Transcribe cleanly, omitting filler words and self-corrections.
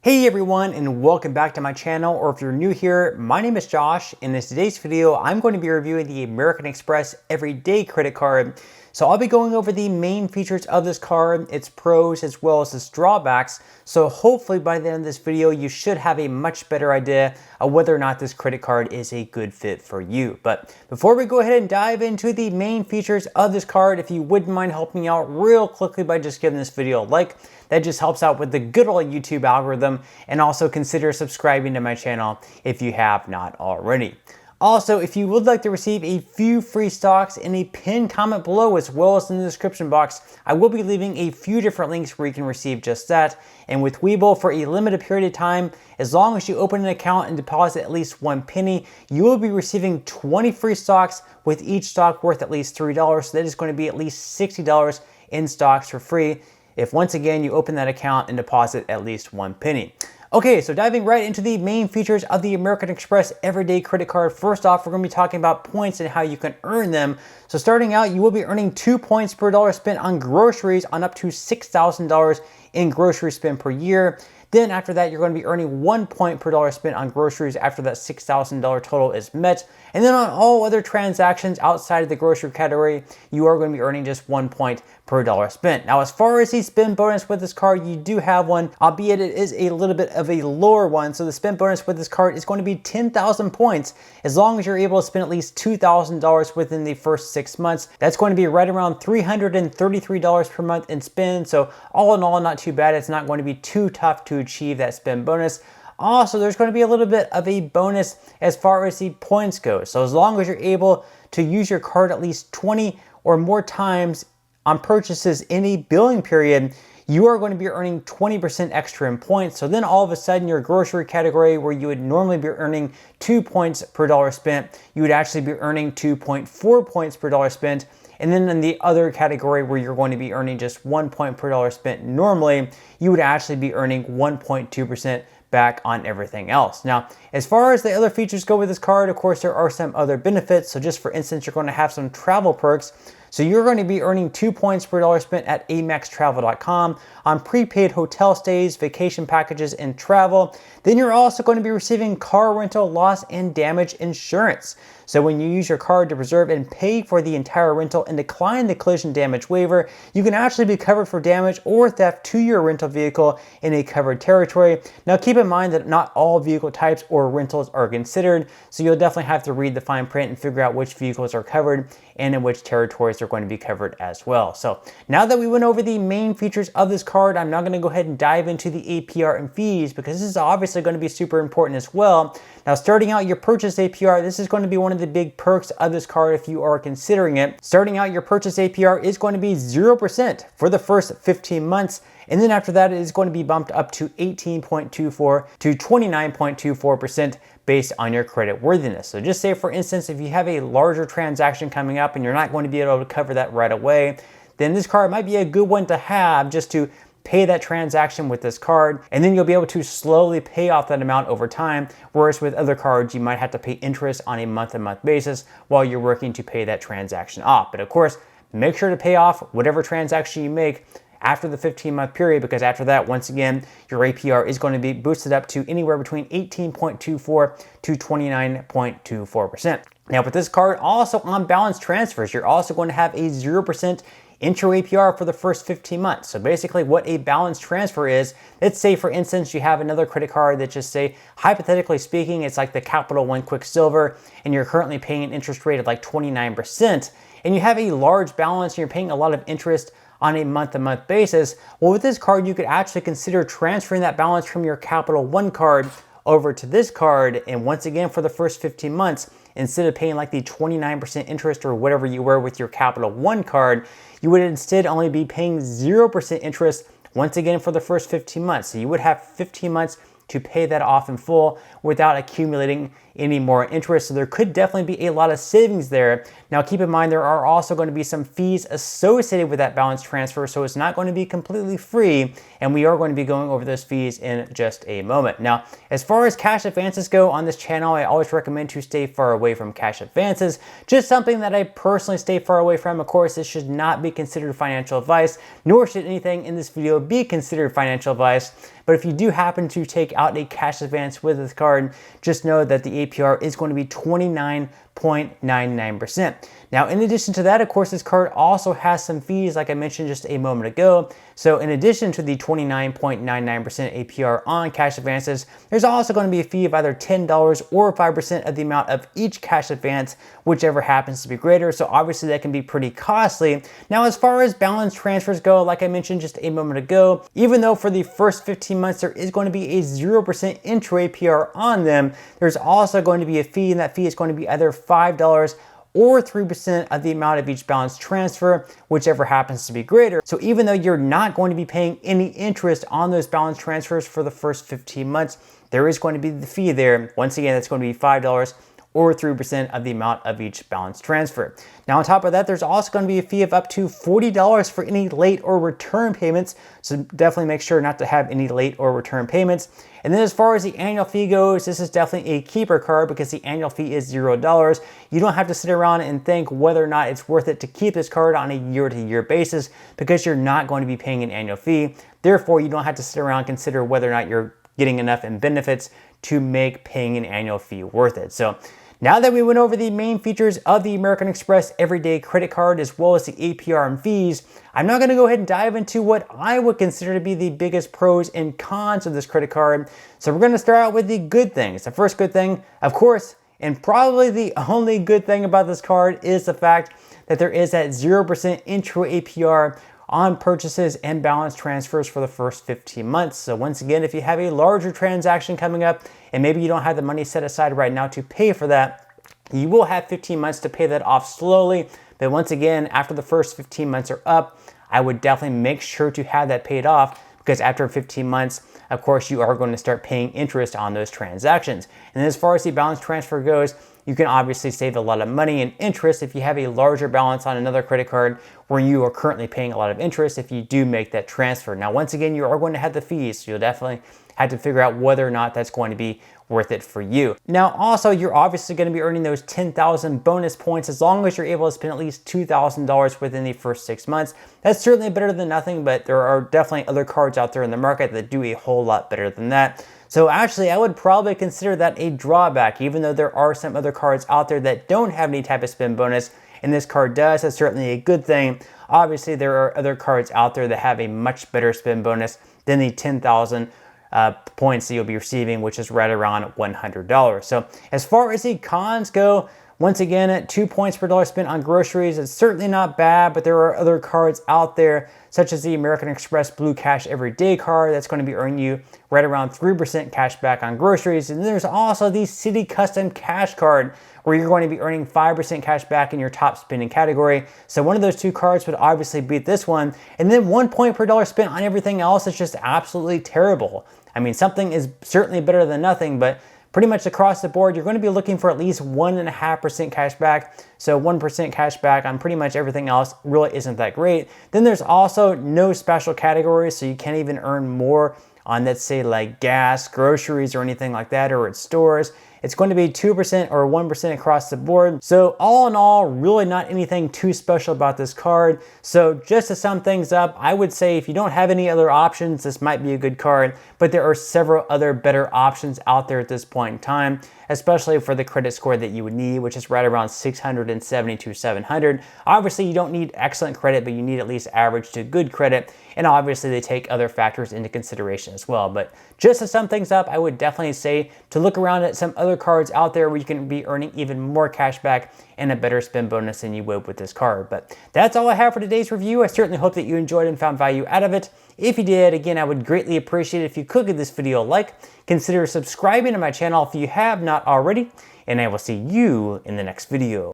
Hey everyone, and welcome back to my channel, or if you're new here, my name is Josh. In today's video, I'm going to be reviewing the American Express Everyday Credit Card. So I'll be going over the main features of this card, its pros, as well as its drawbacks. So hopefully by the end of this video, you should have a much better idea of whether or not this credit card is a good fit for you. But before we go ahead and dive into the main features of this card, if you wouldn't mind helping me out real quickly by just giving this video a like, that just helps out with the good old YouTube algorithm, and also consider subscribing to my channel if you have not already. Also, if you would like to receive a few free stocks in a pinned comment below, as well as in the description box, I will be leaving a few different links where you can receive just that. And with Webull, for a limited period of time, as long as you open an account and deposit at least 1 penny, you will be receiving 20 free stocks, with each stock worth at least $3. So that is going to be at least $60 in stocks for free if, once again, you open that account and deposit at least 1 penny. Okay, so diving right into the main features of the American Express Everyday Credit Card. First off, we're going to be talking about points and how you can earn them. So starting out, you will be earning 2 points per dollar spent on groceries on up to $6,000 in grocery spend per year. Then after that, you're going to be earning 1 point per dollar spent on groceries after that $6,000 total is met. And then on all other transactions outside of the grocery category, you are going to be earning just 1 point per dollar spent. Now, as far as the spend bonus with this card, you do have one, albeit it is a little bit of a lower one. So the spend bonus with this card is going to be 10,000 points as long as you're able to spend at least $2,000 within the first 6 months. That's going to be right around $333 per month in spend. So all in all, not too bad. It's not going to be too tough to achieve that spend bonus. Also, there's going to be a little bit of a bonus as far as the points go. So as long as you're able to use your card at least 20 or more times on purchases in a billing period, you are going to be earning 20% extra in points. So then all of a sudden, your grocery category, where you would normally be earning 2 points per dollar spent, you would actually be earning 2.4 points per dollar spent. And then in the other category, where you're going to be earning just 1 point per dollar spent normally, you would actually be earning 1.2% back on everything else. Now, as far as the other features go with this card, of course, there are some other benefits. So just for instance, you're going to have some travel perks. So you're going to be earning 2 points per dollar spent at amextravel.com on prepaid hotel stays, vacation packages, and travel. Then you're also going to be receiving car rental loss and damage insurance. So when you use your card to reserve and pay for the entire rental and decline the collision damage waiver, you can actually be covered for damage or theft to your rental vehicle in a covered territory. Now keep in mind that not all vehicle types or rentals are considered, so you'll definitely have to read the fine print and figure out which vehicles are covered and in which territories they're going to be covered as well. So now that we went over the main features of this card, I'm now going to go ahead and dive into the APR and fees, because this is obviously going to be super important as well. Now, starting out your purchase APR, this is going to be one of the big perks of this card if you are considering it. Starting out your purchase APR is going to be 0% for the first 15 months. And then after that, it is going to be bumped up to 18.24 to 29.24% based on your credit worthiness. So just say, for instance, if you have a larger transaction coming up and you're not going to be able to cover that right away, then this card might be a good one to have just to pay that transaction with this card, and then you'll be able to slowly pay off that amount over time. Whereas with other cards, you might have to pay interest on a month-to-month basis while you're working to pay that transaction off. But of course, make sure to pay off whatever transaction you make after the 15-month period, because after that, once again, your APR is going to be boosted up to anywhere between 18.24 to 29.24%. Now with this card, also on balance transfers, you're also going to have a 0% intro APR for the first 15 months. So basically what a balance transfer is, let's say for instance, you have another credit card that, just say, hypothetically speaking, it's like the Capital One Quicksilver, and you're currently paying an interest rate of like 29%, and you have a large balance and you're paying a lot of interest on a month-to-month basis. Well, with this card, you could actually consider transferring that balance from your Capital One card over to this card. And once again, for the first 15 months, instead of paying like the 29% interest or whatever you were with your Capital One card, you would instead only be paying 0% interest once again for the first 15 months. So you would have 15 months to pay that off in full without accumulating any more interest. So there could definitely be a lot of savings there. Now keep in mind, there are also going to be some fees associated with that balance transfer, so it's not going to be completely free, and we are going to be going over those fees in just a moment. Now, as far as cash advances go on this channel, I always recommend to stay far away from cash advances. Just something that I personally stay far away from. Of course, this should not be considered financial advice, nor should anything in this video be considered financial advice. But if you do happen to take out a cash advance with this card, just know that the APR is going to be 29.99%. Now, in addition to that, of course, this card also has some fees, like I mentioned just a moment ago. So in addition to the 29.99% APR on cash advances, there's also going to be a fee of either $10 or 5% of the amount of each cash advance, whichever happens to be greater. So obviously that can be pretty costly. Now, as far as balance transfers go, like I mentioned just a moment ago, even though for the first 15 months there is going to be a 0% intro APR on them, there's also going to be a fee, and that fee is going to be either $5 or 3% of the amount of each balance transfer, whichever happens to be greater. So even though you're not going to be paying any interest on those balance transfers for the first 15 months, there is going to be the fee there. Once again, that's going to be $5 or 3% of the amount of each balance transfer. Now, on top of that, there's also going to be a fee of up to $40 for any late or return payments. So definitely make sure not to have any late or return payments. And then as far as the annual fee goes, this is definitely a keeper card because the annual fee is $0. You don't have to sit around and think whether or not it's worth it to keep this card on a year-to-year basis because you're not going to be paying an annual fee. Therefore, you don't have to sit around and consider whether or not you're getting enough in benefits to make paying an annual fee worth it. So now that we went over the main features of the American Express Everyday Credit Card as well as the APR and fees, I'm now going to go ahead and dive into what I would consider to be the biggest pros and cons of this credit card. So we're going to start out with the good things. The first good thing, of course, and probably the only good thing about this card, is the fact that there is that 0% intro APR on purchases and balance transfers for the first 15 months. So once again, if you have a larger transaction coming up and maybe you don't have the money set aside right now to pay for that, you will have 15 months to pay that off slowly. But once again, after the first 15 months are up, I would definitely make sure to have that paid off, because after 15 months, of course, you are going to start paying interest on those transactions. And as far as the balance transfer goes, you can obviously save a lot of money in interest if you have a larger balance on another credit card where you are currently paying a lot of interest if you do make that transfer. Now, once again, you are going to have the fees, so you'll definitely have to figure out whether or not that's going to be worth it for you. Now, also, you're obviously going to be earning those 10,000 bonus points as long as you're able to spend at least $2,000 within the first 6 months. That's certainly better than nothing, but there are definitely other cards out there in the market that do a whole lot better than that. So actually, I would probably consider that a drawback, even though there are some other cards out there that don't have any type of spend bonus, and this card does. That's certainly a good thing. Obviously, there are other cards out there that have a much better spend bonus than the 10,000 points that you'll be receiving, which is right around $100. So as far as the cons go, once again, at 2 points per dollar spent on groceries, it's certainly not bad, but there are other cards out there, such as the American Express Blue Cash Everyday card, that's going to be earning you right around 3% cash back on groceries. And then there's also the Citi Custom Cash card, where you're going to be earning 5% cash back in your top spending category. So one of those two cards would obviously beat this one. And then 1 point per dollar spent on everything else is just absolutely terrible. I mean, something is certainly better than nothing, but pretty much across the board, you're going to be looking for at least 1.5% cash back. So 1% cash back on pretty much everything else really isn't that great. Then there's also no special categories, so you can't even earn more on, let's say, like gas, groceries, or anything like that, or at stores. It's going to be 2% or 1% across the board. So all in all, really not anything too special about this card. So just to sum things up, I would say if you don't have any other options, this might be a good card, but there are several other better options out there at this point in time, especially for the credit score that you would need, which is right around 670 to 700. Obviously, you don't need excellent credit, but you need at least average to good credit. And obviously, they take other factors into consideration as well. But just to sum things up, I would definitely say to look around at some other cards out there where you can be earning even more cash back and a better spend bonus than you would with this card. But that's all I have for today's review. I certainly hope that you enjoyed and found value out of it. If you did, again, I would greatly appreciate it if you could give this video a like. Consider subscribing to my channel if you have not already, and I will see you in the next video.